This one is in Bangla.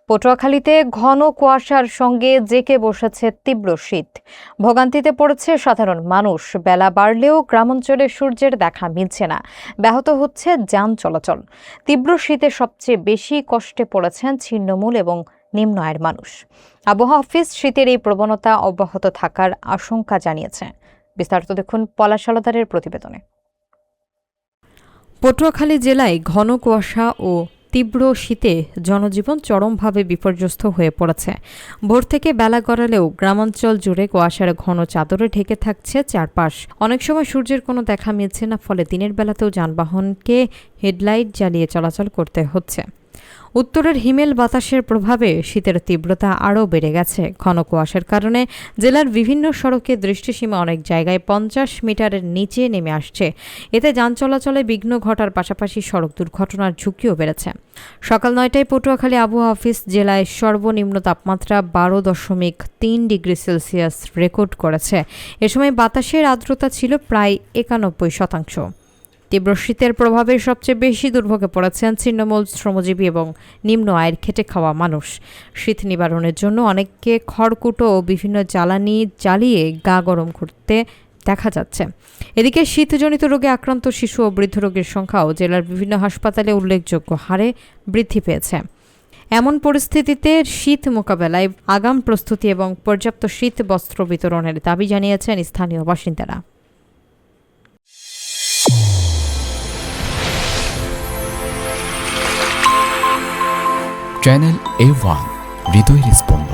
পটুয়াখালীতে ঘন কুয়াশার সঙ্গে জেঁকে বসেছে তীব্র শীত। ভোগান্তিতে পড়েছে সাধারণ মানুষ। বেলা বাড়লেও গ্রামাঞ্চলে সূর্যের দেখা মিলছে না, ব্যাহত হচ্ছে যান চলাচল। তীব্র শীতে সবচেয়ে বেশি কষ্টে পড়েছেন ছিন্নমূল এবং নিম্ন আয়ের মানুষ। আবহাওয়া অফিস শীতের এই প্রবণতা অব্যাহত থাকার আশঙ্কা জানিয়েছে। বিস্তারিত দেখুন পলাশ আলাদারের প্রতিবেদনে। পটুয়াখালী জেলায় ঘন কুয়াশা ও তীব্র শীতে জনজীবন চরমভাবে বিপর্যস্ত হয়ে পড়েছে। ভোর থেকে বেলা গড়ালেও গ্রামাঞ্চল জুড়ে কুয়াশার ঘন চাদরে ঢেকে থাকছে চারপাশ। অনেক সময় সূর্যের কোনো দেখা মিলছে না, ফলে দিনের বেলাতেও যানবাহনকে হেডলাইট জ্বালিয়ে চলাচল করতে হচ্ছে। উত্তরের হিমেল বাতাসের প্রভাবে শীতের তীব্রতা আরও বেড়ে গেছে। ঘন কুয়াশার কারণে জেলার বিভিন্ন সড়কে দৃষ্টিসীমা অনেক জায়গায় 50 মিটারের নিচে নেমে আসছে। এতে যান চলাচলে বিঘ্ন ঘটার পাশাপাশি সড়ক দুর্ঘটনার ঝুঁকিও বেড়েছে। সকাল 9টায় পটুয়াখালী আবহাওয়া অফিস জেলায় সর্বনিম্ন তাপমাত্রা 12.3 ডিগ্রি সেলসিয়াস রেকর্ড করেছে। এ সময় বাতাসের আর্দ্রতা ছিল প্রায় 91%। তীব্র শীতের প্রভাবে সবচেয়ে বেশি দুর্ভোগে পড়েছেন ছিন্নমূল, শ্রমজীবী এবং নিম্ন আয়ের খেটে খাওয়া মানুষ। শীত নিবারণের জন্য অনেককে খড়কুটো ও বিভিন্ন জ্বালানি জ্বালিয়ে গা গরম করতে দেখা যাচ্ছে। এদিকে শীতজনিত রোগে আক্রান্ত শিশু ও বৃদ্ধ রোগীর সংখ্যাও জেলার বিভিন্ন হাসপাতালে উল্লেখযোগ্য হারে বৃদ্ধি পেয়েছে। এমন পরিস্থিতিতে শীত মোকাবেলায় আগাম প্রস্তুতি এবং পর্যাপ্ত শীত বস্ত্র বিতরণের দাবি জানিয়েছেন স্থানীয় বাসিন্দারা। চ্যানেল A1 হৃদয় রেসপন্স।